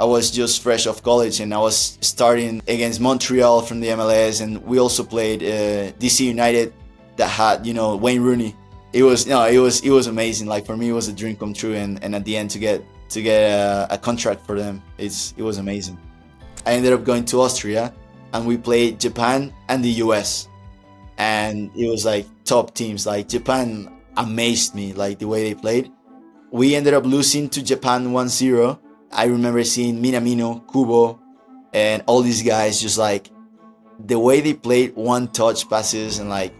I was just fresh off college, and I was starting against Montreal from the MLS, and we also played DC United that had Wayne Rooney. It was amazing. Like for me, it was a dream come true, and at the end to get a contract for them, it was amazing. I ended up going to Austria, and we played Japan and the US, and it was like top teams. Like Japan amazed me, like the way they played. We ended up losing to Japan 1-0. I remember seeing Minamino, Kubo, and all these guys just like the way they played one touch passes and like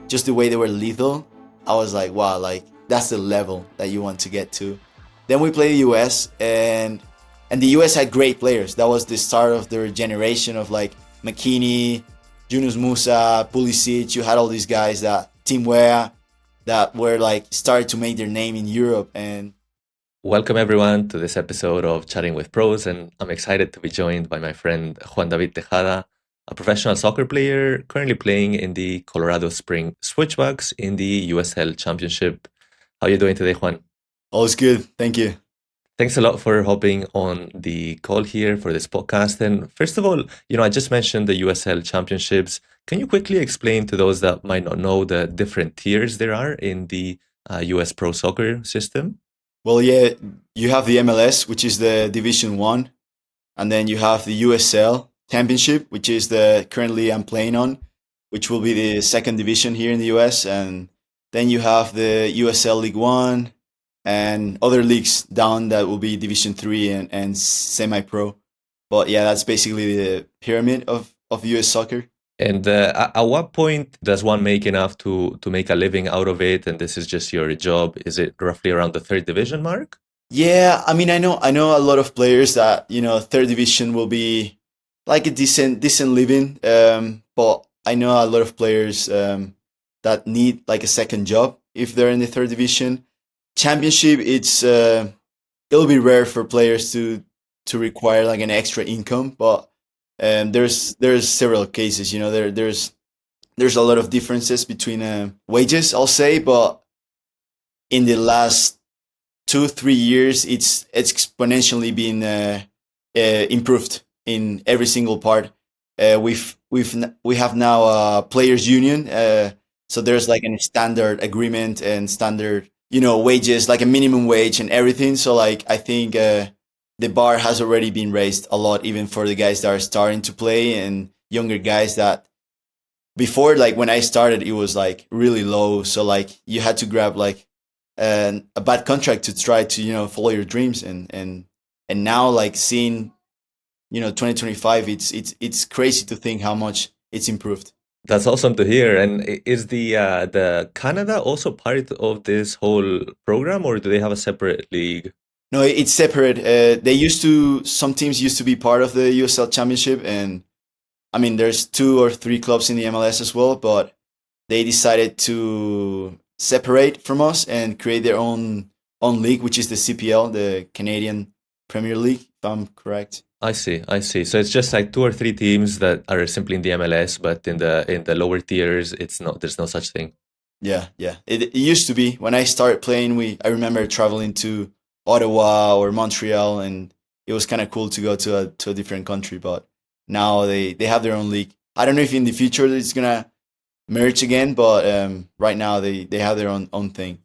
just the way they were lethal. I was like, wow, like that's the level that you want to get to. Then we played the US, and the US had great players. That was the start of their generation of like McKinney, Yunus Musa, Pulisic. You had all these guys that Team Wea that were like started to make their name in Europe. And Welcome everyone to this episode of Chatting with Pros, and I'm excited to be joined by my friend Juan David Tejada, a professional soccer player currently playing in the Colorado Springs Switchbacks in the USL Championship. How are you doing today, Juan? all's good. Thank you. Thanks a lot for hopping on the call here for this podcast. And first of all, I just mentioned the USL Championships. Can you quickly explain to those that might not know the different tiers there are in the US Pro Soccer system? Well, yeah, you have the MLS, which is the Division One, and then you have the USL Championship, which is the currently I'm playing on, which will be the second division here in the US, and then you have the USL League One and other leagues down that will be Division Three and semi-pro. But yeah, that's basically the pyramid of US soccer. And at what point does one make enough to make a living out of it? And this is just your job. Is it roughly around the third division mark? Yeah, I mean, I know a lot of players that third division will be like a decent living. But I know a lot of players that need like a second job if they're in the third division. Championship, it'll be rare for players to require like an extra income, but there's several cases. There's a lot of differences between wages, I'll say, but in the last 2-3 years, it's exponentially been improved in every single part. We have now a players union, so there's like a standard agreement and standard wages, like a minimum wage and everything. So like I think the bar has already been raised a lot, even for the guys that are starting to play and younger guys that before, like when I started, it was like really low. So like you had to grab like a bad contract to try to follow your dreams, and now like seeing 2025, it's crazy to think how much it's improved. That's awesome to hear. And is the Canada also part of this whole program, or do they have a separate league? No, it's separate. Some teams used to be part of the USL Championship, and I mean, there's 2 or 3 clubs in the MLS as well, but they decided to separate from us and create their own league, which is the CPL, the Canadian Premier League, if I'm correct. I see. So it's just like 2 or 3 teams that are simply in the MLS, but in the lower tiers, there's no such thing. Yeah. It used to be when I started playing. I remember traveling to Ottawa or Montreal, and it was kind of cool to go to a different country. But now they have their own league. I don't know if in the future it's gonna merge again, but right now they have their own thing.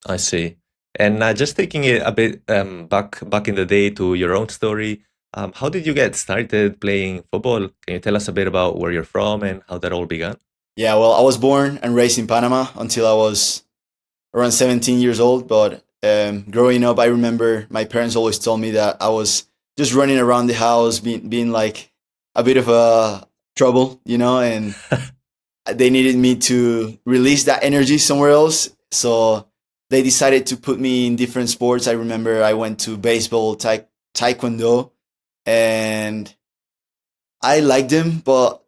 I see. And just taking it a bit back in the day to your own story, how did you get started playing football? Can you tell us a bit about where you're from and how that all began? Yeah, well, I was born and raised in Panama until I was around 17 years old. But growing up, I remember my parents always told me that I was just running around the house, being like a bit of a trouble, and they needed me to release that energy somewhere else. So they decided to put me in different sports. I remember I went to baseball, taekwondo, and I liked them, but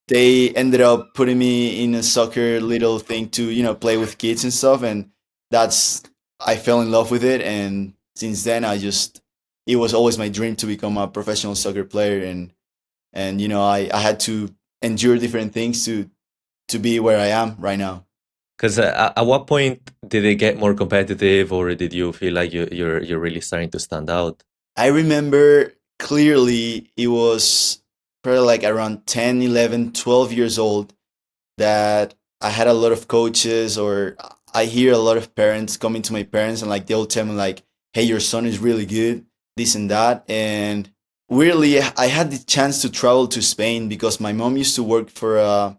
they ended up putting me in a soccer little thing to play with kids and stuff, and I fell in love with it. And since then it was always my dream to become a professional soccer player, and I had to endure different things to be where I am right now. Because at what point did it get more competitive, or did you feel like you're really starting to stand out? I remember clearly it was probably like around 10, 11, 12 years old that I had a lot of coaches, or I hear a lot of parents coming to my parents and like they'll tell me like, "Hey, your son is really good, this and that." And weirdly, I had the chance to travel to Spain because my mom used to work for a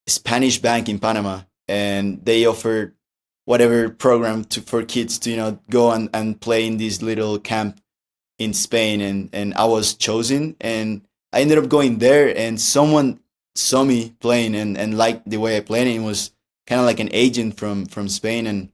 Spanish bank in Panama, and they offered whatever program for kids to go and play in this little camp in Spain, and I was chosen, and I ended up going there, and someone saw me playing and liked the way I played, and it was kind of like an agent from Spain, and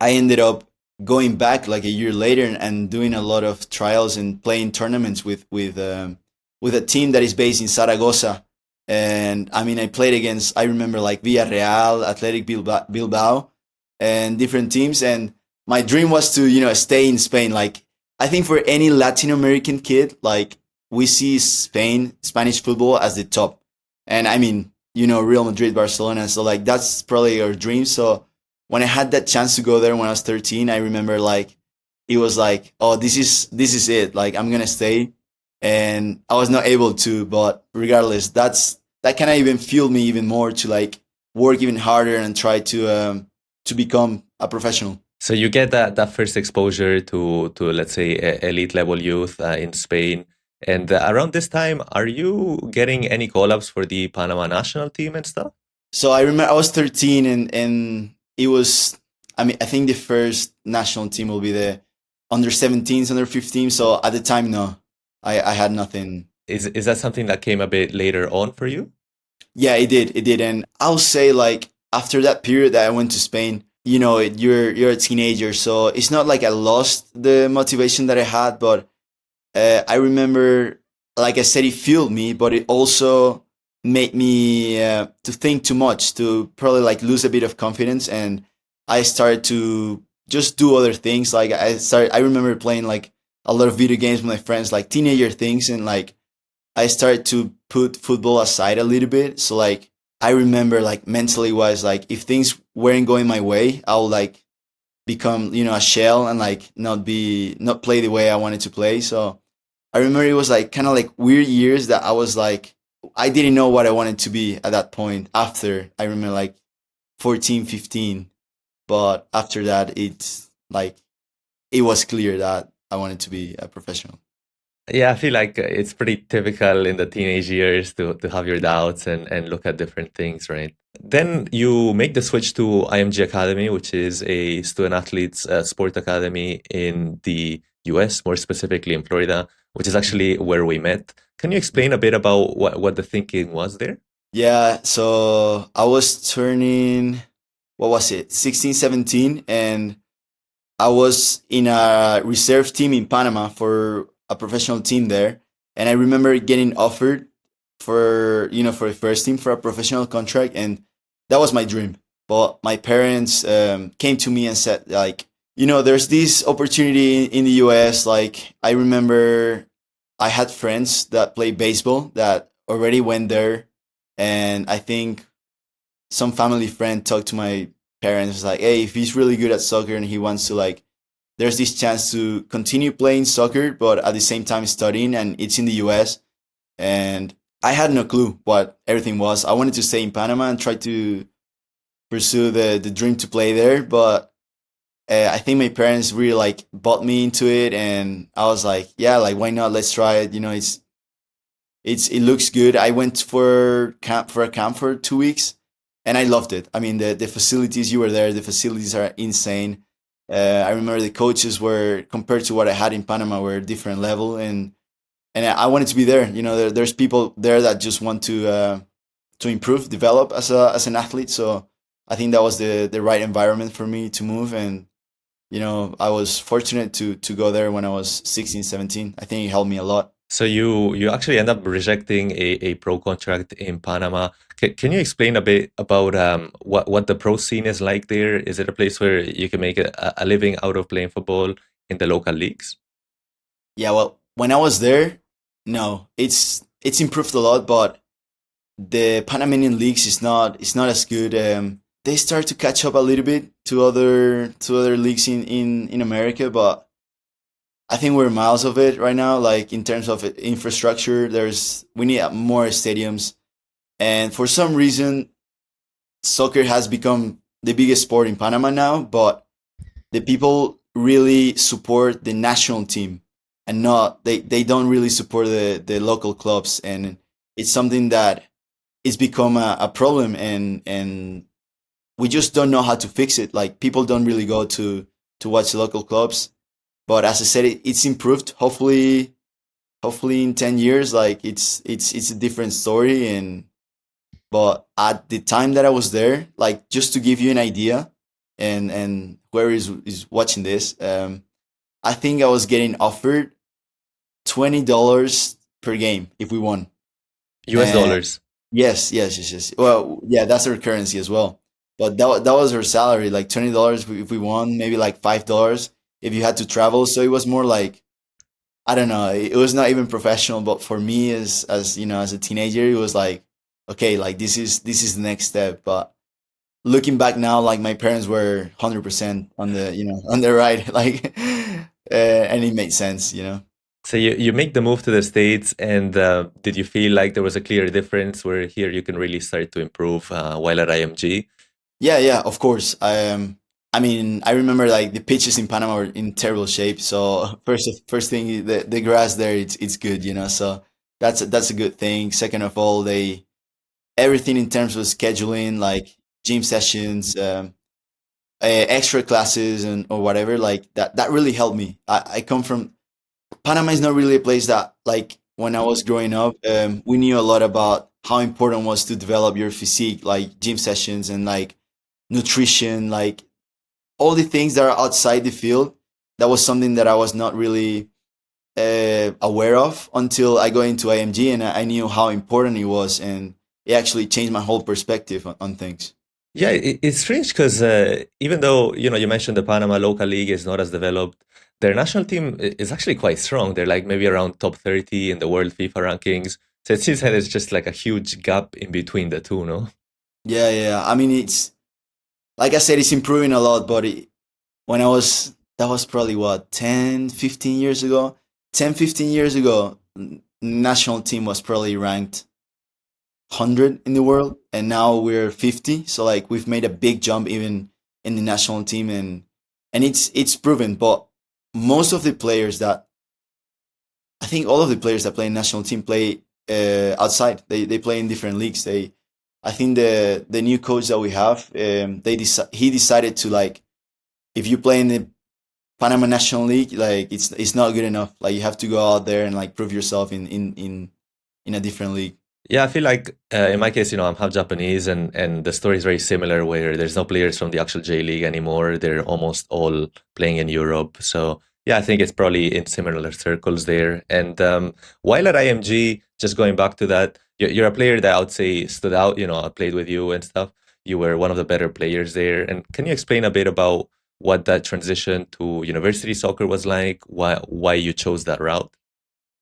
I ended up going back like a year later and doing a lot of trials and playing tournaments with a team that is based in Zaragoza. And I mean, I played against, I remember like Villarreal, Athletic Bilbao, and different teams. And my dream was to stay in Spain. Like, I think for any Latin American kid, like, we see Spanish football as the top. And I mean, Real Madrid, Barcelona. So like that's probably our dream. So when I had that chance to go there when I was 13, I remember like it was like, oh, this is it. Like, I'm gonna stay, and I was not able to. But regardless, that kind of even fueled me even more to like work even harder and try to become a professional. So you get that first exposure to let's say elite level youth in Spain, and around this time, are you getting any call ups for the Panama national team and stuff? So I remember I was 13, and it was, I mean, I think the first national team will be the under 17s, under 15. So at the time, no, I had nothing. Is that something that came a bit later on for you? Yeah, it did, and I'll say like after that period that I went to Spain, you're a teenager, so it's not like I lost the motivation that I had, but I remember, like I said, it fueled me, but it also made me to think too much, to probably like lose a bit of confidence, and I started to just do other things. Like I remember playing like a lot of video games with my friends, like teenager things, and like I started to put football aside a little bit. So like I remember like mentally was like if things weren't going my way, I'll like become a shell and like not play the way I wanted to play. So I remember it was like kind of like weird years that I was like I didn't know what I wanted to be at that point. After I remember like 14, 15, but after that it's like it was clear that I wanted to be a professional. Yeah, I feel like it's pretty typical in the teenage years to have your doubts and look at different things, right? Then you make the switch to IMG Academy, which is a student athletes sport academy in the US, more specifically in Florida, which is actually where we met. Can you explain a bit about what the thinking was there? Yeah, so I was turning, what was it, 16, 17, and I was in a reserve team in Panama for a professional team there. And I remember getting offered for a first team for a professional contract. And that was my dream. But my parents came to me and said, like, there's this opportunity in the US. Like, I remember I had friends that play baseball that already went there. And I think some family friend talked to my parents like, hey, if he's really good at soccer and he wants to like, there's this chance to continue playing soccer, but at the same time studying, and it's in the US. And I had no clue what everything was. I wanted to stay in Panama and try to pursue the dream to play there, but I think my parents really like bought me into it, and I was like, yeah, like why not? Let's try it. It looks good. I went for a camp for 2 weeks, and I loved it. I mean, the facilities, you were there. The facilities are insane. I remember the coaches were, compared to what I had in Panama, were a different level, and I wanted to be there. There's people there that just want to improve, develop as an athlete. So I think that was the right environment for me to move, and I was fortunate to go there when I was 16, 17. I think it helped me a lot. So you actually end up rejecting a pro contract in Panama. Can you explain a bit about what the pro scene is like there? Is it a place where you can make a living out of playing football in the local leagues? Yeah, well, when I was there, no, it's improved a lot, but the Panamanian leagues is not as good. They start to catch up a little bit to other leagues in America, but I think we're miles of it right now. Like in terms of infrastructure, we need more stadiums, and for some reason, soccer has become the biggest sport in Panama now. But the people really support the national team, and not they don't really support the local clubs, and it's something that it's become a problem, and we just don't know how to fix it. Like people don't really go to watch local clubs. But as I said, it's improved. Hopefully in 10 years, like it's a different story. And but at the time that I was there, like just to give you an idea, and whoever is watching this, I think I was getting offered $20 per game if we won. US And dollars. yes. Well, yeah, that's our currency as well. But that was her salary, like $20 if we won, maybe like $5 if you had to travel. So it was more like, I don't know. It was not even professional, but for me as you know, as a teenager, it was like, okay, like this is the next step. But looking back now, like my parents were 100% on the on the right, like, and it made sense, you know. So you make the move to the States, and did you feel like there was a clear difference where here you can really start to improve while at IMG? Yeah, of course. I mean, I remember like the pitches in Panama were in terrible shape. So first thing, the grass there, it's good, you know. So that's a good thing. Second of all, they everything in terms of scheduling, like gym sessions, extra classes, and or whatever, like that really helped me. I come from Panama is not really a place that, like, when I was growing up, we knew a lot about how important was to develop your physique, like gym sessions and like nutrition, like all the things that are outside the field. That was something that I was not really aware of until I got into IMG, and I knew how important it was, and it actually changed my whole perspective on things. Yeah, it's strange because even though you mentioned the Panama local league is not as developed, their national team is actually quite strong. They're like maybe around top 30 in the world FIFA rankings. So it seems like there's just like a huge gap in between the two, no? Yeah. I mean, it's like I said, it's improving a lot, but when I was that was probably what 10, 15 years ago. 10, 15 years ago, national team was probably ranked 100 in the world, and now we're 50. So like we've made a big jump even in the national team, and it's proven. But most of the players that I think all of the players that play in national team play outside. They play in different leagues. I think the new coach that we have, he decided to, like, if you play in the Panama National League, like it's not good enough. Like you have to go out there and like prove yourself in a different league. Yeah, I feel like in my case, I'm half Japanese, and the story is very similar where there's no players from the actual J League anymore. They're almost all playing in Europe. So yeah, I think it's probably in similar circles there. And while at IMG, just going back to that, you're a player that I would say stood out. I played with you and stuff. You were one of the better players there. And can you explain a bit about what that transition to university soccer was like? Why you chose that route?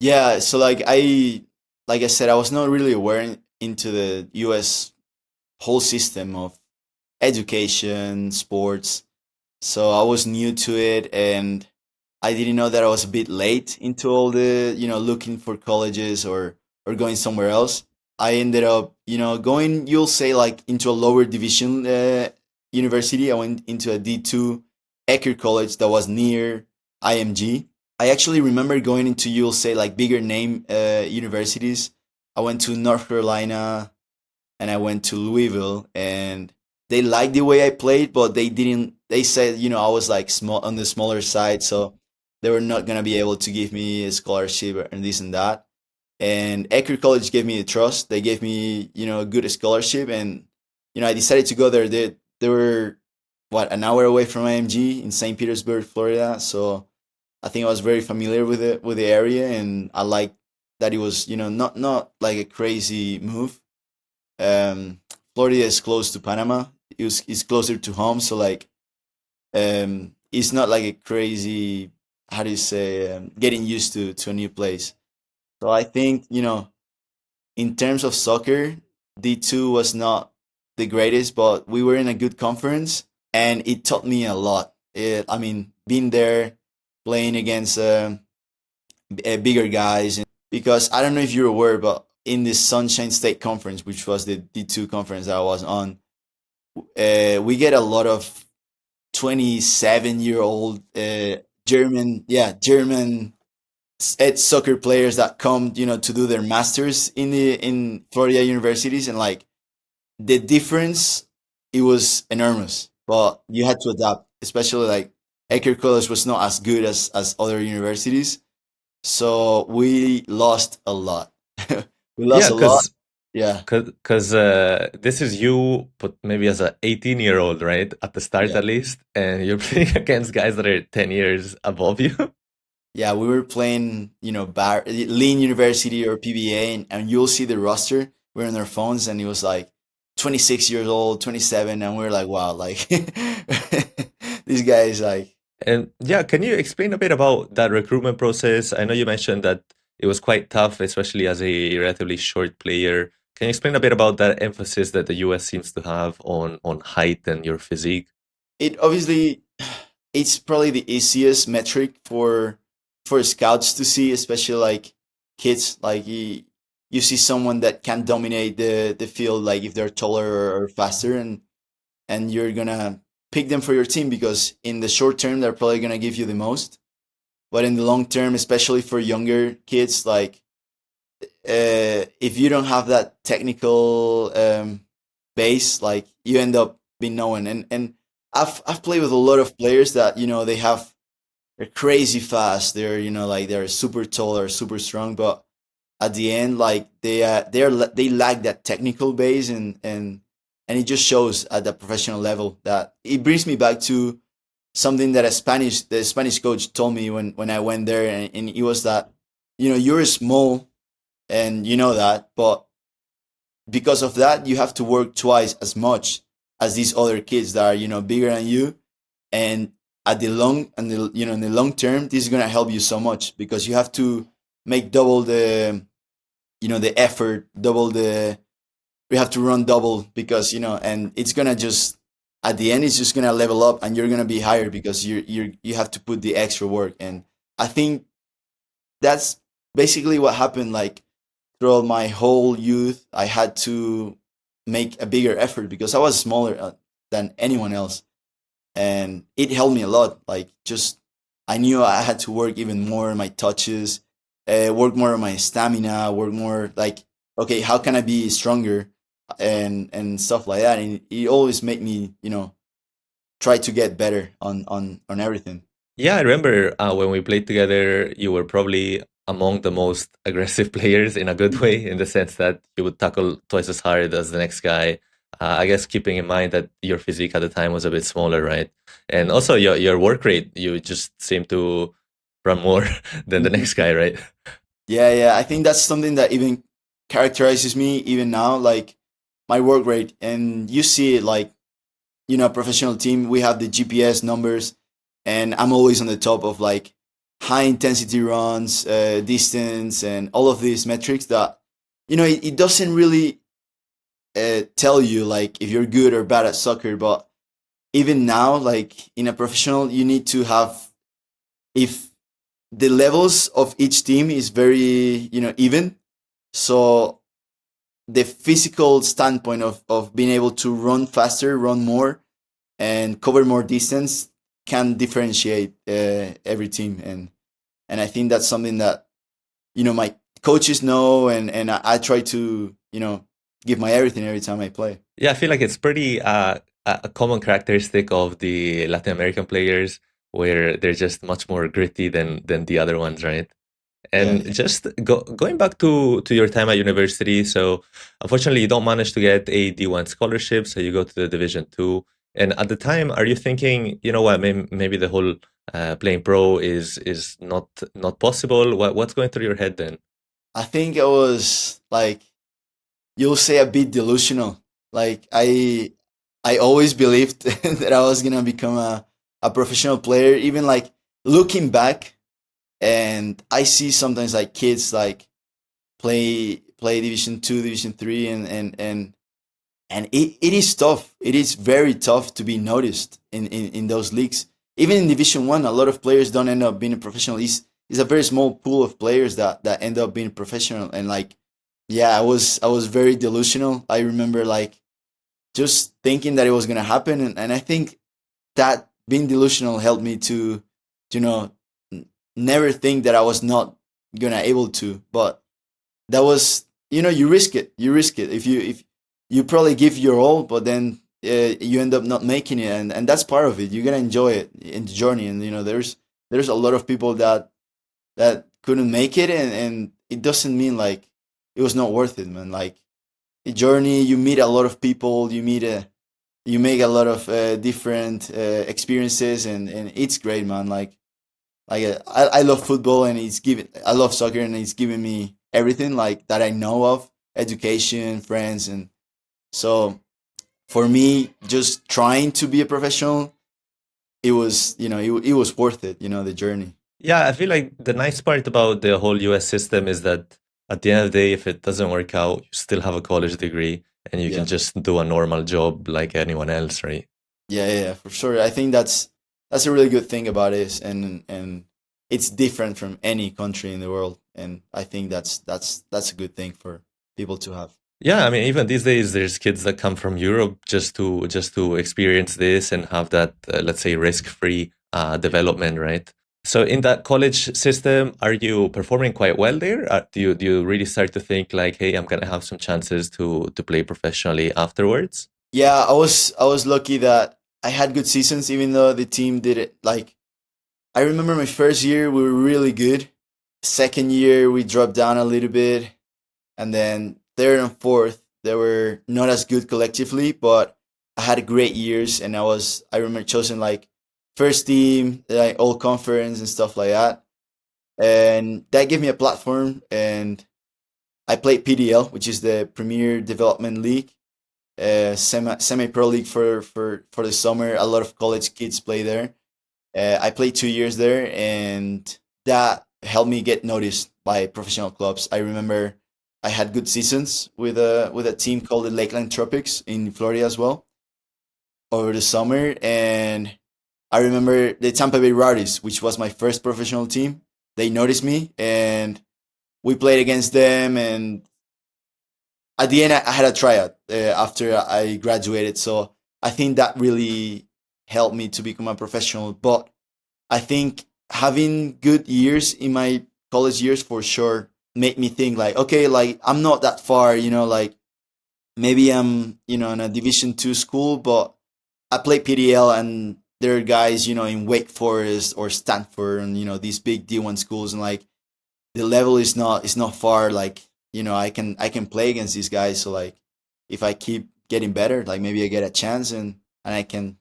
Yeah, so like I said, I was not really aware into the US whole system of education, sports. So I was new to it, and I didn't know that I was a bit late into all the, looking for colleges or going somewhere else. I ended up, going, you'll say, like into a lower division university. I went into a D2 Ecker College that was near IMG. I actually remember going into, you'll say, like bigger name universities. I went to North Carolina, and I went to Louisville, and they liked the way I played, but they didn't. They said, I was like small on the smaller side, so they were not gonna be able to give me a scholarship and this and that. And Ecker College gave me the trust. They gave me, a good scholarship, and I decided to go there. They were what, an hour away from IMG in St. Petersburg, Florida. So I think I was very familiar with the area, and I liked that it was, not like a crazy move. um, Florida is close to Panama. It's closer to home, so like it's not like a crazy, how do you say, getting used to a new place. So I think, in terms of soccer, D2 was not the greatest, but we were in a good conference, and it taught me a lot. I mean, being there, playing against bigger guys. And because I don't know if you're aware, but in the Sunshine State Conference, which was the D2 conference that I was on, we get a lot of 27-year-old German soccer players that come, to do their masters in Florida universities, and like the difference, it was enormous. But you had to adapt, especially like Eker College was not as good as other universities, so we lost a lot. We lost Yeah, a lot. because Yeah, this is you, but maybe as a 18-year-old, right? At the start, yeah, at least, and you're playing against guys that are 10 years above you. yeah. We were playing, Lean University or PBA, and you'll see the roster. We're on our phones, and it was like 26 years old, 27, and we are like, wow, like these guys, like, And yeah, can you explain a bit about that recruitment process? I know you mentioned that it was quite tough, especially as a relatively short player. Can you explain a bit about that emphasis that the US seems to have on height and your physique? it obviously, it's probably the easiest metric for scouts to see, especially like kids. Like you see someone that can dominate the field, like if they're taller or faster, and you're gonna pick them for your team because in the short term they're probably gonna give you the most, but in the long term, especially for younger kids, like if you don't have that technical base, like you end up being no one. And I've played with a lot of players that they're crazy fast. They're like they're super tall or super strong, but at the end, like they lack that technical base, and it just shows at the professional level. That it brings me back to something that the Spanish coach told me when I went there, and it was that you're small, and you know that, but because of that, you have to work twice as much as these other kids that are bigger than you, and at the long and the in the long term, this is gonna help you so much because you have to make double the effort, double the you have to run double because and it's gonna just at the end it's just gonna level up and you're gonna be higher because you have to put the extra work. And I think that's basically what happened. Like throughout my whole youth, I had to make a bigger effort because I was smaller than anyone else, and it helped me a lot. Like just I knew I had to work even more on my touches, work more on my stamina, work more like okay, how can I be stronger, and stuff like that. And it always made me try to get better on everything. Yeah, I remember when we played together, you were probably among the most aggressive players in a good way, in the sense that you would tackle twice as hard as the next guy. I guess keeping in mind that your physique at the time was a bit smaller, right? And also your work rate, you just seem to run more than the next guy, right? Yeah, yeah. I think that's something that even characterizes me even now, like my work rate. And you see it like, professional team, we have the GPS numbers, and I'm always on the top of like high intensity runs, distance, and all of these metrics that, it doesn't really tell you like if you're good or bad at soccer. But even now, like in a professional, you need to have, if the levels of each team is very, even. So the physical standpoint of being able to run faster, run more, and cover more distance can differentiate every team. And I think that's something that my coaches know, and I try to give my everything every time I play. Yeah, I feel like it's pretty a common characteristic of the Latin American players, where they're just much more gritty than the other ones, right? Yeah, And yeah. just going back to your time at university, so unfortunately you don't manage to get a D1 scholarship, so you go to the Division Two. And at the time, are you thinking, you know what, maybe the whole playing pro is not possible? What's going through your head then? I think I was like, you'll say, a bit delusional. Like I always believed that I was gonna become a professional player. Even like looking back, and I see sometimes like kids like play Division 2, Division 3, and it is tough. It is very tough to be noticed in those leagues. even in Division One, a lot of players don't end up being a professional. It's a very small pool of players that end up being professional. And like, yeah, I was very delusional. I remember like just thinking that it was gonna happen, and I think that being delusional helped me to you know never think that I was not gonna able to. But that was, you risk it. You risk it if you probably give your all, but then you end up not making it, and that's part of it. You gotta enjoy it in the journey, and there's a lot of people that couldn't make it, and it doesn't mean like it was not worth it, man. Like a journey, you meet a lot of people, you make a lot of different experiences, and it's great, man. I love football, and I love soccer, and it's given me everything like that I know of, education, friends, and so for me, just trying to be a professional, it was, it was worth it, the journey. Yeah, I feel like the nice part about the whole US system is that at the end of the day, if it doesn't work out, you still have a college degree and you can Yeah. just do a normal job like anyone else, right? Yeah, for sure. I think that's a really good thing about it, and it's different from any country in the world, and I think that's a good thing for people to have. Yeah, I mean, even these days, there's kids that come from Europe just to experience this and have that, let's say, risk-free development, right? So, in that college system, are you performing quite well there? Do you really start to think like, hey, I'm gonna have some chances to play professionally afterwards? Yeah, I was lucky that I had good seasons, even though the team did it. Like I remember my first year we were really good. Second year we dropped down a little bit, and then third and fourth they were not as good collectively, but I had great years, and I remember chosen like first team, like all conference and stuff like that, and that gave me a platform. And I played PDL, which is the Premier Development League, semi pro league for the summer. A lot of college kids play there. I played 2 years there, and that helped me get noticed by professional clubs. I remember I had good seasons with a team called the Lakeland Tropics in Florida as well over the summer, and I remember the Tampa Bay Rowdies, which was my first professional team. They noticed me, and we played against them. And at the end, I had a tryout after I graduated. So I think that really helped me to become a professional. But I think having good years in my college years for sure made me think like, okay, like I'm not that far, like maybe I'm, in a Division 2 school, but I play PDL, and there are guys, in Wake Forest or Stanford, and these big D1 schools, and like the level is not far. Like I can play against these guys. So like if I keep getting better, like maybe I get a chance, and I can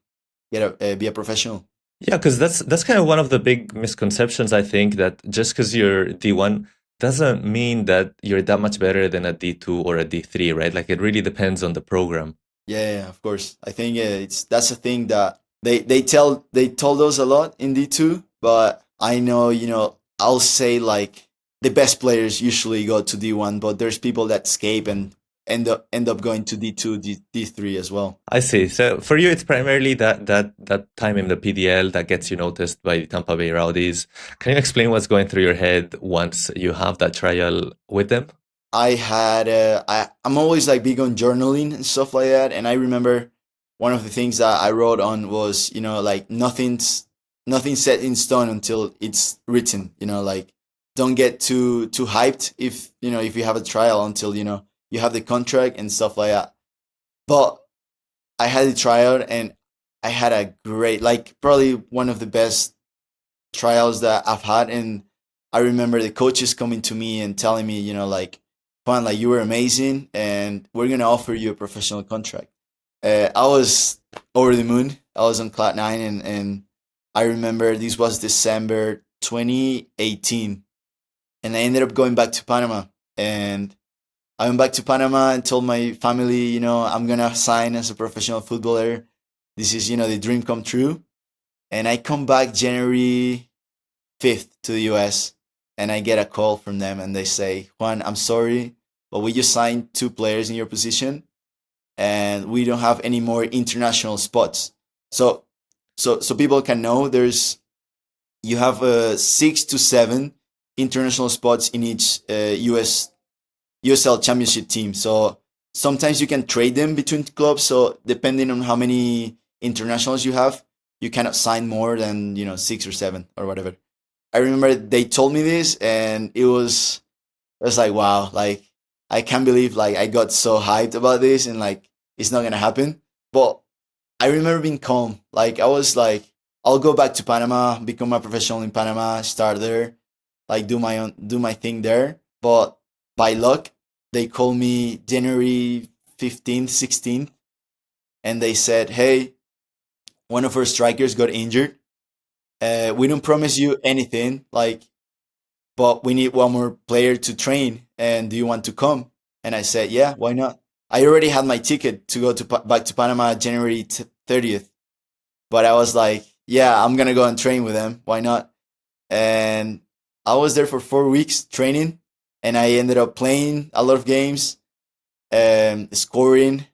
be a professional. Yeah, because that's kind of one of the big misconceptions, I think, that just because you're D1 doesn't mean that you're that much better than a D2 or a D3, right? Like it really depends on the program. Yeah, of course. I think that's a thing that they told us a lot in D2, but I know, I'll say like the best players usually go to D1, but there's people that escape and end up going to D2, D3 as well. I see. So for you, it's primarily that time in the PDL that gets you noticed by the Tampa Bay Rowdies. Can you explain what's going through your head once you have that trial with them? I'm always like big on journaling and stuff like that, and I remember one of the things that I wrote on was, like nothing set in stone until it's written. Like don't get too hyped if you have a trial until you have the contract and stuff like that. But I had a tryout, and I had a great, like probably one of the best trials that I've had. And I remember the coaches coming to me and telling me, like, Juan, like you were amazing, and we're gonna offer you a professional contract. I was over the moon. I was on cloud nine, and I remember this was December 2018, and I ended up going back to Panama. And I went back to Panama and told my family, I'm gonna sign as a professional footballer. This is, the dream come true. And I come back January 5th to the US, and I get a call from them, and they say, Juan, I'm sorry, but we just signed two players in your position, and we don't have any more international spots. So So people can know, there's you have 6 to 7 international spots in each USL Championship team. So sometimes you can trade them between clubs. So depending on how many internationals you have, you cannot sign more than 6 or 7 or whatever. I remember they told me this, and it was like, wow, like I can't believe like I got so hyped about this, and like it's not gonna happen. But I remember being calm. Like I was like, I'll go back to Panama, become a professional in Panama, start there, like do my thing there. But by luck, they called me January 15th, 16th, and they said, "Hey, one of our strikers got injured. We don't promise you anything, like, but we need one more player to train. And do you want to come?" And I said, "Yeah, why not?" I already had my ticket to go back to Panama January 30th, but I was like, "Yeah, I'm gonna go and train with them. Why not?" And I was there for 4 weeks training, and I ended up playing a lot of games, scoring.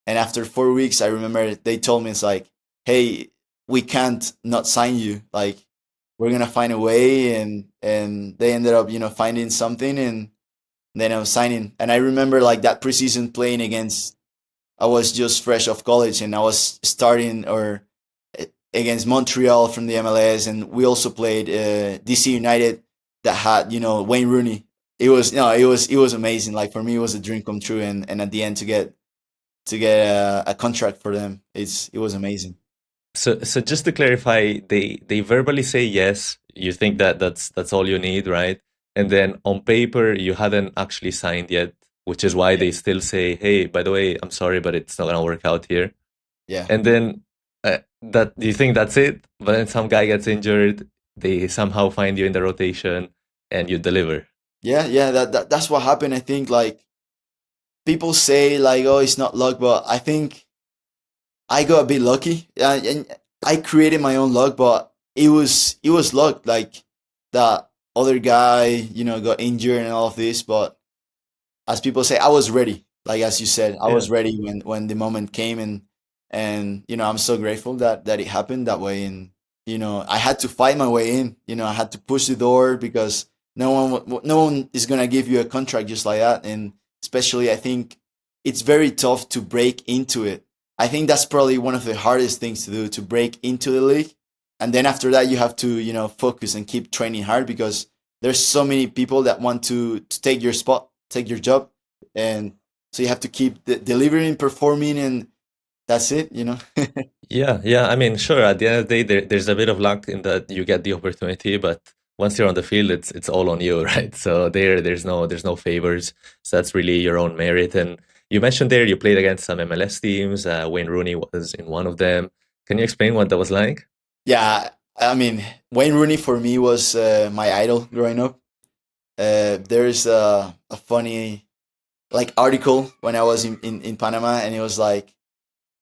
And after 4 weeks, I remember they told me, it's like, "Hey, we can't not sign you. Like, we're gonna find a way." And they ended up, finding something, and then I was signing. And I remember like that preseason playing against. I was just fresh off college, and I was starting or against Montreal from the MLS, and we also played DC United that had Wayne Rooney. It was no, it was amazing. Like for me, it was a dream come true, and at the end to get a contract for them, it was amazing. So just to clarify, they verbally say yes. You think that that's all you need, right? And then on paper, you hadn't actually signed yet, which is why Yeah, they still say, "Hey, by the way, I'm sorry, but it's not gonna work out here." yeah, And then that do you think that's it? But then some guy gets injured, they somehow find you in the rotation, and you deliver. yeah, yeah. That's what happened. I think like people say like, "Oh, it's not luck," but I think I got a bit lucky, and I created my own luck, but it was luck. Like that other guy, got injured and all of this, but as people say, I was ready. Like as you said, I Yeah. was ready when the moment came, and I'm so grateful that it happened that way. And I had to fight my way in. I had to push the door, because no one is gonna give you a contract just like that. And especially, I think it's very tough to break into it. I think that's probably one of the hardest things to do, to break into the league. And then after that, you have to focus and keep training hard, because there's so many people that want to take your spot, take your job. And so you have to keep delivering, performing, and that's it. Yeah, yeah. I mean, sure. At the end of the day, there's a bit of luck in that you get the opportunity, but once you're on the field, it's all on you, right? So there's no favors. So that's really your own merit. And you mentioned there you played against some MLS teams. Wayne Rooney was in one of them. Can you explain what that was like? Yeah, I mean, Wayne Rooney for me was my idol growing up. There's a funny like article when I was in Panama, and it was like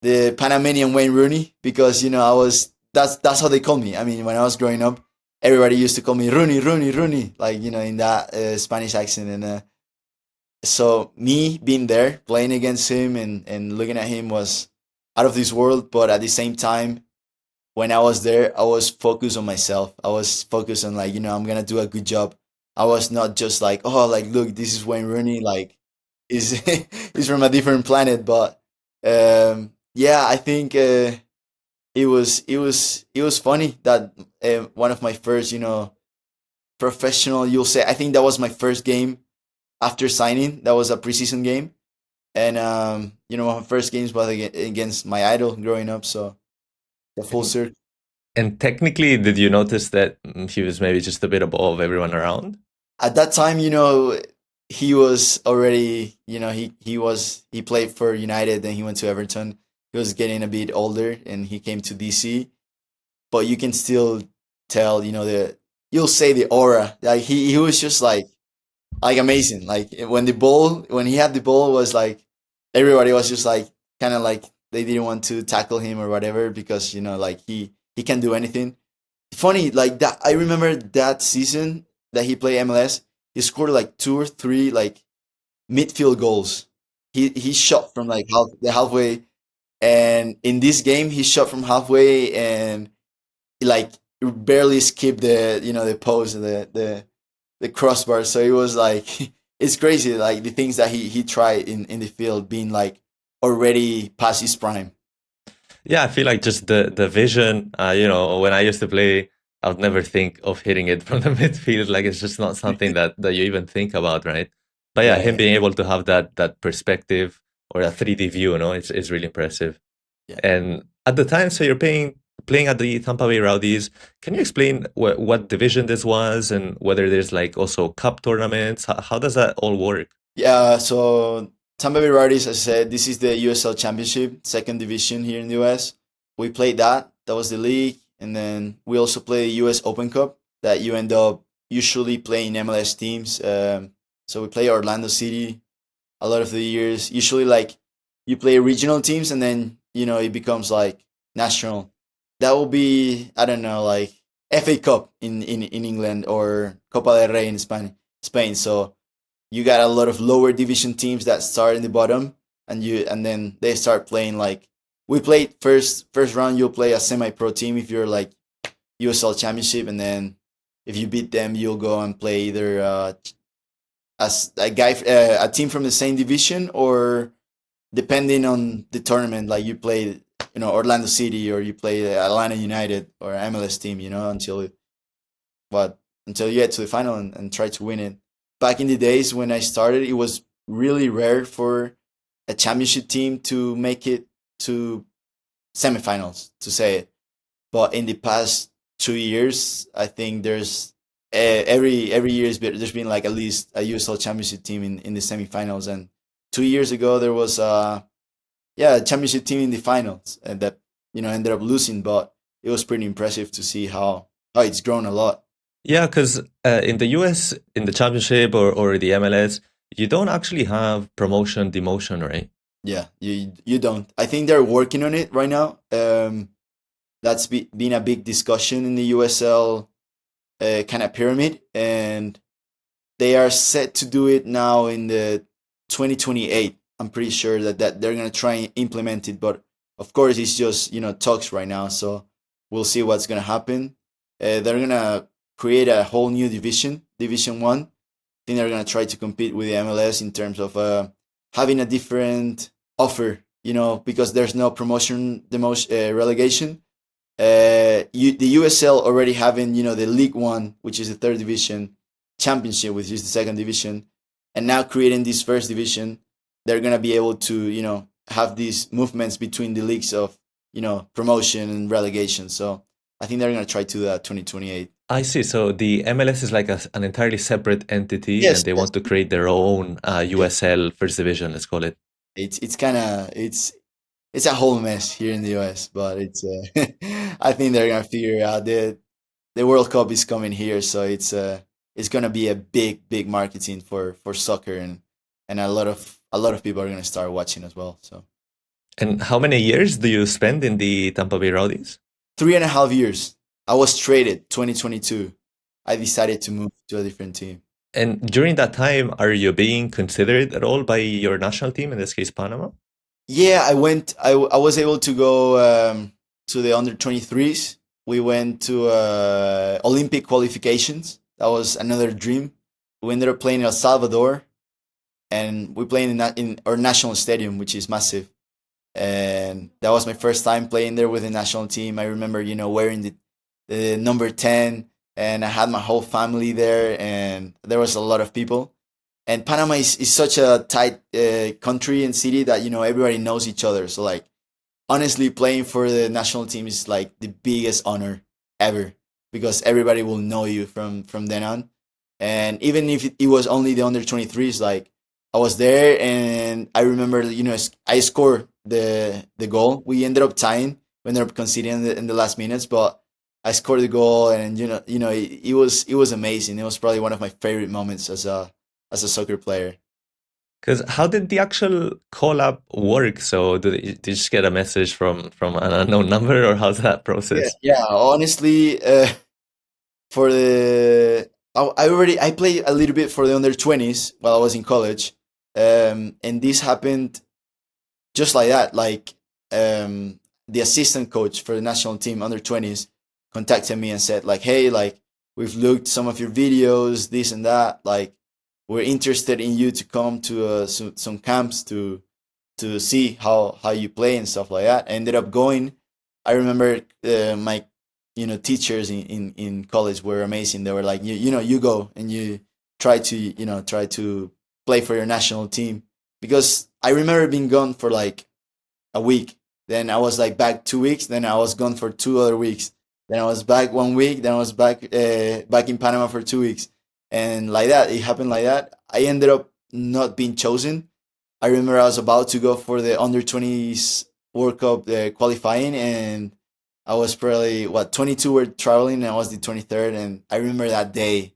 the Panamanian Wayne Rooney, because I was that's how they call me. I mean, when I was growing up, everybody used to call me Rooney, Rooney, Rooney, like in that Spanish accent. And so me being there, playing against him, and looking at him was out of this world. But at the same time, when I was there, I was focused on myself. I was focused on, like, I'm gonna do a good job. I was not just like, oh, like, look, this is Wayne Rooney, like, is is from a different planet. But yeah, I think it was funny that one of my first, professional, you'll say, I think that was my first game after signing. That was a preseason game, and my first games was against my idol growing up. So the full And, circle. and technically, did you notice that he was maybe just a bit above everyone around? At that time, he was already, he played for United, then he went to Everton. He was getting a bit older, and he came to DC. But you can still tell, you'll say the aura. Like he was just like amazing. Like when he had the ball, was like everybody was just like kind of like they didn't want to tackle him or whatever, because like he can do anything. Funny, like that. I remember that season that he played MLS. He scored like 2 or 3 like midfield goals. He shot from like the halfway, And in this game, he shot from halfway and like barely skipped the post, the crossbar. So it was like it's crazy, like the things that he tried in the field being like already past his prime. Yeah, I feel like just the vision. When I used to play, I would never think of hitting it from the midfield. Like it's just not something that you even think about, right? But yeah, Yeah, him yeah, being able to have that perspective or a 3D view, it's really impressive. yeah. And at the time, so you're playing at the Tampa Bay Rowdies. Can you explain what division this was and whether there's like also cup tournaments? How does that all work? Yeah, so Tampa Bay Rowdies, as I said, this is the USL Championship, second division here in the US. We played that. That was the league. And then we also play US Open Cup that you end up usually playing MLS teams. So we play Orlando City a lot of the years. Usually, like, you play regional teams and then, it becomes like national. That will be, I don't know, like FA Cup in England or Copa del Rey in Spain. So you got a lot of lower division teams that start in the bottom, and then they start playing like we played first round. You'll play a semi pro team if you're like USL Championship, and then if you beat them, you'll go and play either as a team from the same division, or depending on the tournament, like you play Orlando City or you play Atlanta United or MLS team, but until you get to the final and try to win it. Back in the days when I started, it was really rare for a championship team to make it to semifinals, to say it. But in the past 2 years, I think every year there's been like at least a USL championship team in the semifinals. And 2 years ago there was a championship team in the finals and that ended up losing, but it was pretty impressive to see how it's grown a lot. Yeah, because in the US, in the championship or the MLS, you don't actually have promotion demotion, right? Yeah, you don't. I think they're working on it right now. That's been a big discussion in the USL kind of pyramid, and they are set to do it now in the 2028. I'm pretty sure that they're gonna try and implement it, but of course it's just talks right now. So we'll see what's gonna happen. They're gonna create a whole new Division One. I think they're gonna try to compete with the MLS in terms of having a different offer. Because there's no promotion, relegation. The USL already having the League One, which is the third division, Championship, which is the second division, and now creating this first division, they're gonna be able to have these movements between the leagues of promotion and relegation. So I think they're gonna try to do that 2028. I see. So the MLS is like an entirely separate entity, Yes, and they yes. want to create their own Yeah. USL First Division, let's call it. It's kind of it's a whole mess here in the US, but it's I think they're gonna figure it out. The World Cup is coming here, so it's gonna be a big marketing for soccer, and a lot of people are gonna start watching as well. So And how many years do you spend in the Tampa Bay Rowdies? 3.5 years. I was traded 2022. I decided to move to a different team. And during that time, are you being considered at all by your national team, in this case, Panama? Yeah, I went. I was able to go to the under 23s. We went to Olympic qualifications. That was another dream. We ended up playing in El Salvador, and we played in our national stadium, which is massive. And that was my first time playing there with the national team. I remember, wearing the number 10, and I had my whole family there, and there was a lot of people. And Panama is such a tight country and city that everybody knows each other. So like honestly, playing for the national team is like the biggest honor ever because everybody will know you from then on. And even if it was only the under 23s, like I was there and I remember I scored the goal. We ended up tying. We ended up conceding in the last minutes, but I scored the goal, and it was amazing. It was probably one of my favorite moments as a soccer player. Because how did the actual call up work? So did you just get a message from an unknown number, or how's that Yeah, process? yeah. Honestly, for the I played a little bit for the under 20s while I was in college, and this happened just like that. Like the assistant coach for the national team under 20s contacted me and said like, hey, like we've looked some of your videos, this and that, like we're interested in you to come to some camps to see how you play and stuff like that. I ended up going. I remember my teachers in college were amazing. They were like, you go and you try to play for your national team, because I remember being gone for like a week. Then I was like back 2 weeks. Then I was gone for 2 other weeks. Then I was back 1 week. Then I was back in Panama for 2 weeks, and like that. It happened like that. I ended up not being chosen. I remember I was about to go for the under 20s World Cup qualifying, and I was probably 22 were traveling, and I was the 23rd. And I remember that day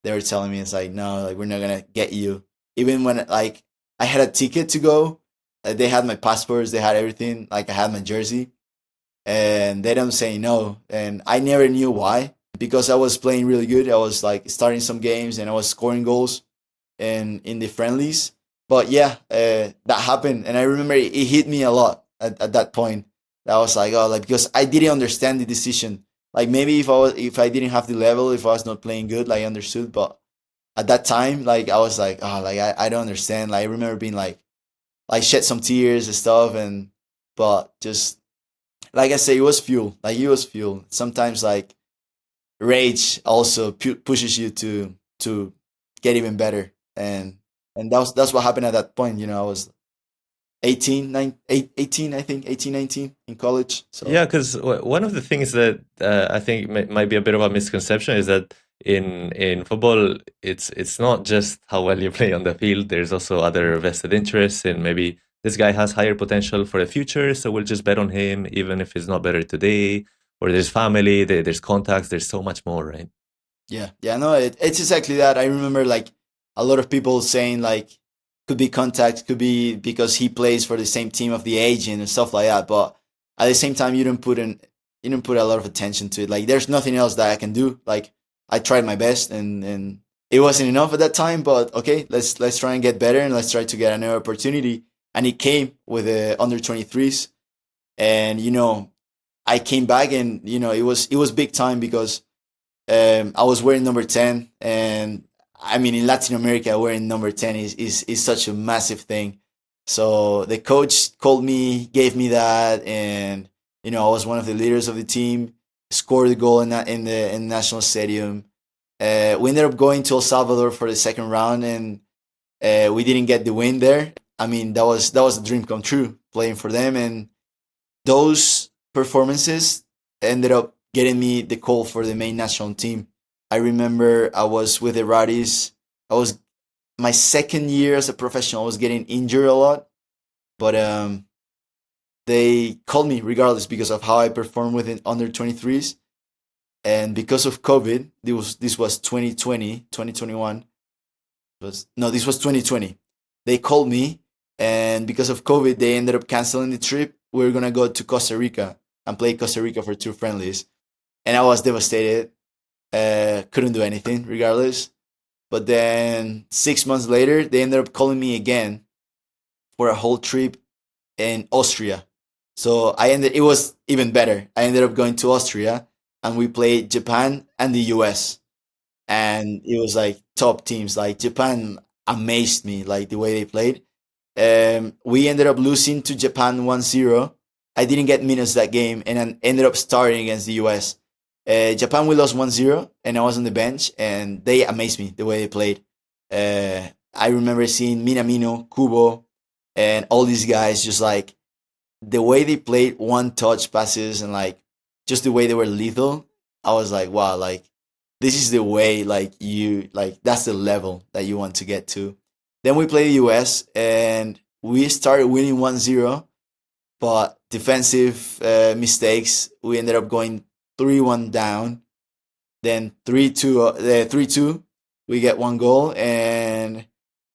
they were telling me, it's like, no, like we're not gonna get you. Even when like I had a ticket to go, they had my passports, they had everything, like I had my jersey, and they don't say no. And I never knew why, because I was playing really good. I was like starting some games and I was scoring goals and in the friendlies. But yeah, that happened, and I remember it hit me a lot at that point. I was like, oh, like because I didn't understand the decision. Like maybe if I didn't have the level, if I was not playing good, like I understood. But at that time, like I was like, oh, like I don't understand. Like I remember being like shed some tears and stuff, and but just like I say, it was fuel. Like it was fuel. Sometimes like rage also pushes you to get even better, and that's what happened at that point. I was 18 I think 18, 19 in college. So Yeah, because one of the things that I think might be a bit of a misconception is that in football, it's not just how well you play on the field. There's also other vested interests, and maybe this guy has higher potential for the future, so we'll just bet on him, even if he's not better today. Or there's family, there's contacts, there's so much more, right? yeah, no, it's exactly that. I remember like a lot of people saying like could be contact, could be because he plays for the same team of the agent and stuff like that. But at the same time, you don't put a lot of attention to it. Like there's nothing else that I can do. Like I tried my best, and it wasn't enough at that time. But okay, let's try and get better, and let's try to get another opportunity. And it came with the under 23s, and I came back, and it was big time because I was wearing number 10, and I mean in Latin America wearing number 10 is such a massive thing. So the coach called me, gave me that, and I was one of the leaders of the team. Scored the goal in the national stadium. We ended up going to El Salvador for the second round, and we didn't get the win there. I mean that was a dream come true playing for them, and those performances ended up getting me the call for the main national team. I remember I was with the Rowdies. I was my second year as a professional. I was getting injured a lot, but they called me regardless because of how I performed within under 23s, and because of COVID. This was 2020, 2021. This was 2020. They called me, and because of COVID, they ended up canceling the trip. We were gonna go to Costa Rica and play Costa Rica for two friendlies, and I was devastated. Couldn't do anything regardless. But then 6 months later, they ended up calling me again for a whole trip in Austria. So it was even better. I ended up going to Austria, and we played Japan and the US. And it was like top teams. Like Japan amazed me, like the way they played. We ended up losing to Japan 1-0. I didn't get minutes that game, and then ended up starting against the US. Japan, we lost 1-0, and I was on the bench, and they amazed me the way they played. I remember seeing Minamino, Kubo, and all these guys, just like the way they played one touch passes, and like just the way they were lethal. I was like, wow, like this is the way, like that's the level that you want to get to. Then we played the US, and we started winning 1-0, but defensive mistakes. We ended up going 3-1 down, then 3-2. We get one goal, and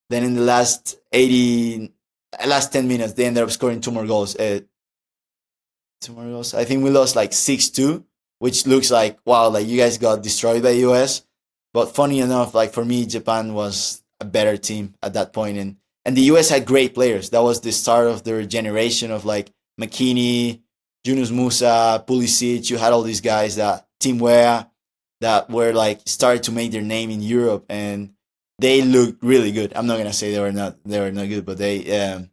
then in the last 10 minutes, they ended up scoring two more goals. Two more goals. I think we lost like 6-2, which looks like wow, like you guys got destroyed by US. But funny enough, like for me, Japan was a better team at that point, and the US had great players. That was the start of their generation of like McKinney, Yunus Musa, Pulisic. You had all these guys that Team Wea that were like started to make their name in Europe, and they looked really good. I'm not gonna say they were not good, but they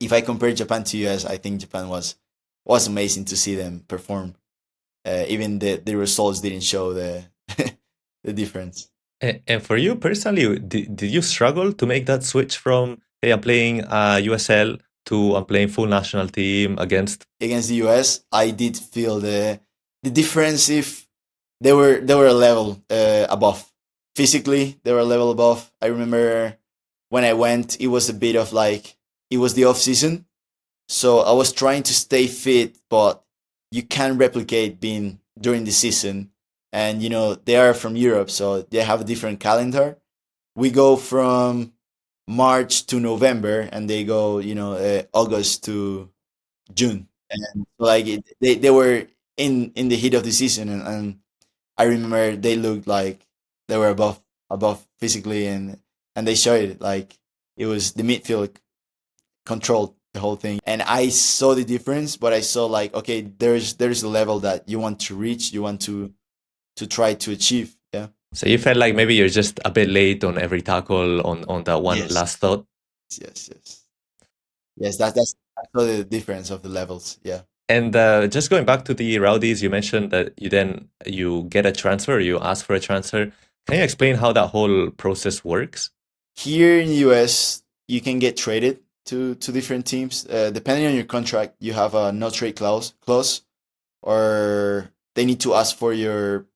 if I compare Japan to US, I think Japan was amazing to see them perform. Even the results didn't show the the difference. And for you personally, did you struggle to make that switch from, hey, I'm playing USL to I'm playing full national team against? Against the US, I did feel the difference. If they were a level above physically, they were a level above. I remember when I went, it was a bit of like it was the off season, so I was trying to stay fit, but you can't replicate being during the season. And they are from Europe, so they have a different calendar. We go from March to November, and they go, August to June, and like they were in the heat of the season, and I remember they looked like they were above physically, and they showed it. Like it was the midfield controlled the whole thing, and I saw the difference. But I saw like, okay, there's a level that you want to reach, you want to try to achieve. Yeah. So you felt like maybe you're just a bit late on every tackle on that one Yes. last thought. Yes. That's I saw the difference of the levels. Yeah. And just going back to the Rowdies, you mentioned that you get a transfer, you ask for a transfer. Can you explain how that whole process works? Here in the US, you can get traded to different teams. Depending on your contract, you have a no trade clause, or they need to ask for your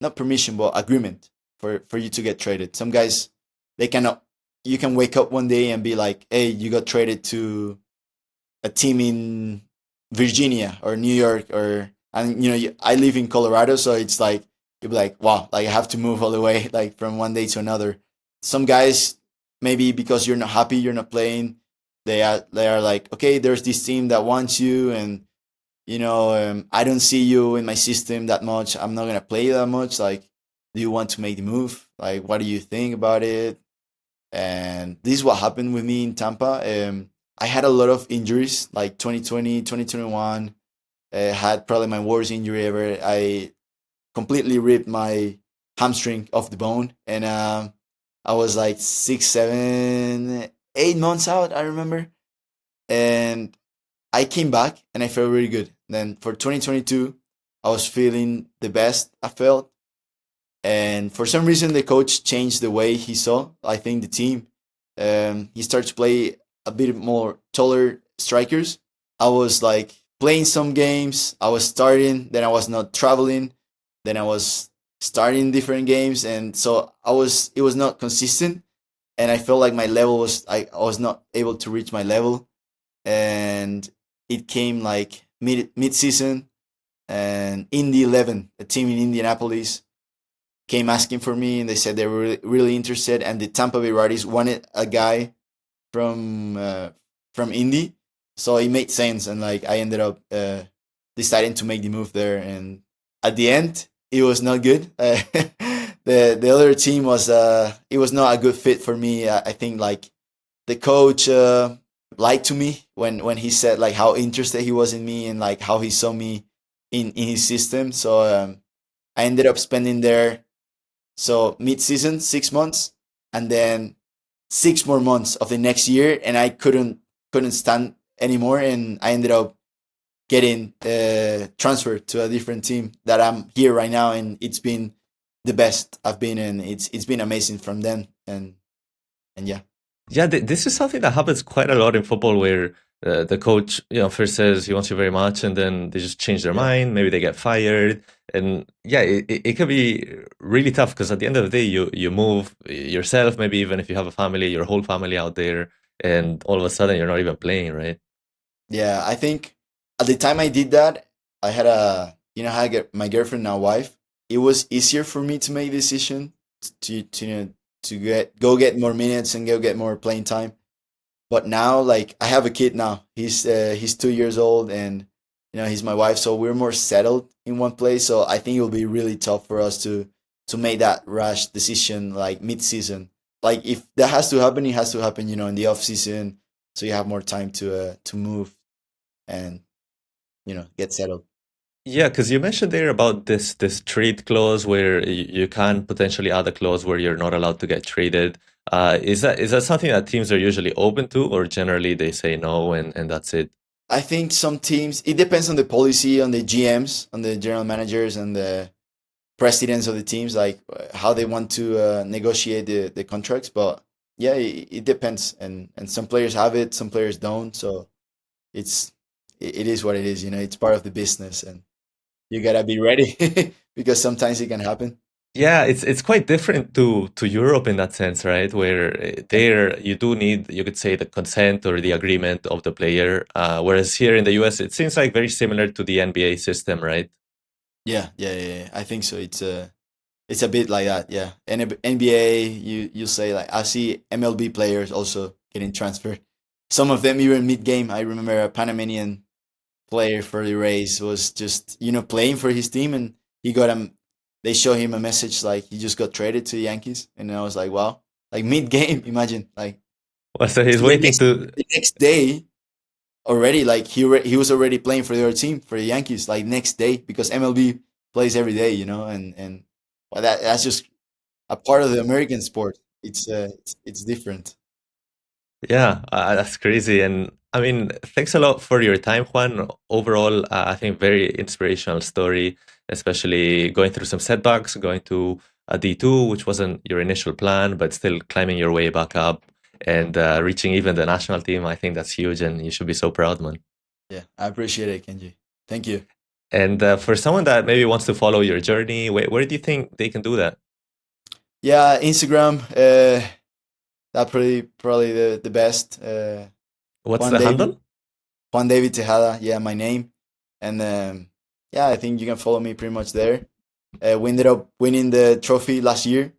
not permission but agreement for you to get traded. Some guys they cannot. You can wake up one day and be like, "Hey, you got traded to a team in Virginia or New York," and I live in Colorado, so it's like you'll be like, "Wow, like I have to move all the way like from one day to another." Some guys maybe because you're not happy, you're not playing, they are like, "Okay, there's this team that wants you, and I don't see you in my system that much. I'm not gonna play that much. Like, do you want to make the move? Like, what do you think about it?" And this is what happened with me in Tampa. I had a lot of injuries, like 2020, 2021. Had probably my worst injury ever. I completely ripped my hamstring off the bone, and I was like 6, 7, 8 months out. I remember, and I came back and I felt really good. Then for 2022, I was feeling the best I felt, and for some reason the coach changed the way he saw, I think, the team. He started to play a bit more taller strikers. I was like playing some games, I was starting, then I was not traveling, then I was starting different games, and so it was not consistent, and I felt like my level was I was not able to reach my level. And it came like mid season, and Indy 11, a team in Indianapolis, came asking for me, and they said they were really, really interested, and the Tampa Bay Rowdies wanted a guy from Indy, so it made sense, and like I ended up deciding to make the move there, and at the end it was not good. The other team was it was not a good fit for me. I think like the coach lied to me when he said like how interested he was in me and like how he saw me in his system. So I ended up spending there so mid season 6 months, and then 6 more months of the next year, and I couldn't stand anymore, and I ended up getting transferred to a different team that I'm here right now, and it's been the best I've been in. It's been amazing from then, and yeah. Yeah, this is something that happens quite a lot in football, where the coach, first says he wants you very much, and then they just change their Yeah. mind. Maybe they get fired, and yeah, it can be really tough because at the end of the day, you move yourself. Maybe even if you have a family, your whole family out there, and all of a sudden you're not even playing, right? Yeah, I think at the time I did that, I had how I get my girlfriend now wife. It was easier for me to make a decision to get more minutes and go get more playing time. But now, like I have a kid now. He's 2 years old, and he's my wife. So we're more settled in one place. So I think it will be really tough for us to make that rash decision like mid season. Like if that has to happen, it has to happen. In the off season, so you have more time to move and get settled. Yeah, because you mentioned there about this trade clause where you can potentially add a clause where you're not allowed to get traded. Is that something that teams are usually open to, or generally they say no and that's it? I think some teams, it depends on the policy, on the GMs, on the general managers, and the presidents of the teams, like how they want to negotiate the contracts. But yeah, it depends, and some players have it, some players don't. So it's it is what it is. It's part of the business, and you gotta be ready because sometimes it can happen. Yeah, it's quite different to Europe in that sense, right? Where there you do need, you could say, the consent or the agreement of the player, whereas here in the US it seems like very similar to the NBA system, right? Yeah. I think so. It's a bit like that. Yeah, and NBA, you say, like, I see MLB players also getting transferred. Some of them even mid game. I remember a Panamanian player for the Rays was just playing for his team, and he got him. They show him a message like he just got traded to the Yankees, and I was like, wow, like mid game. Imagine, like, Well, so he's so waiting to. the next day already, like he was already playing for the other team, for the Yankees, like next day, because MLB plays every day, and well, that's just a part of the American sport. It's different. Yeah, that's crazy. And I mean, thanks a lot for your time, Juan. Overall, I think very inspirational story, especially going through some setbacks, going to a D2, which wasn't your initial plan, but still climbing your way back up and reaching even the national team. I think that's huge, and you should be so proud, man. Yeah, I appreciate it, Kenji. Thank you. And for someone that maybe wants to follow your journey, where do you think they can do that? Yeah, Instagram. That probably the best. What's Juan the David handle? Juan David Tejada. Yeah, my name, and yeah, I think you can follow me pretty much there. We ended up winning the trophy last year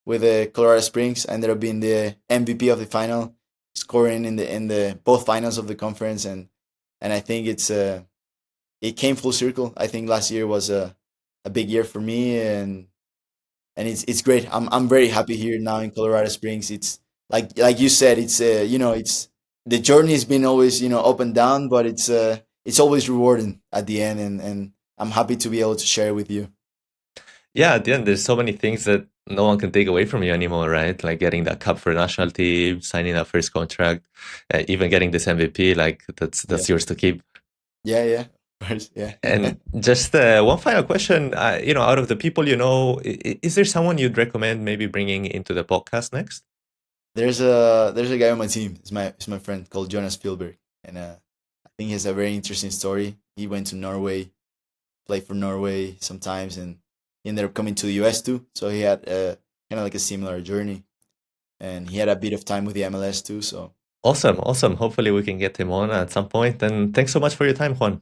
with Colorado Springs. I ended up being the MVP of the final, scoring in the both finals of the conference, and I think it came full circle. I think last year was a big year for me, and it's great. I'm very happy here now in Colorado Springs. It's like you said, it's the journey has been always up and down, but it's always rewarding at the end, and I'm happy to be able to share it with you. Yeah, at the end, there's so many things that no one can take away from you anymore, right? Like getting that cup for a national team, signing that first contract, even getting this MVP. Like Yeah, that's yours to keep. yeah. Of course, yeah. And just one final question, out of the people is there someone you'd recommend maybe bringing into the podcast next? There's a guy on my team. It's my friend called Jonas Spielberg, and I think he has a very interesting story. He went to Norway, played for Norway sometimes, and he ended up coming to the US too. So he had kind of like a similar journey, and he had a bit of time with the MLS too. So Awesome, awesome. Hopefully we can get him on at some point. And thanks so much for your time, Juan.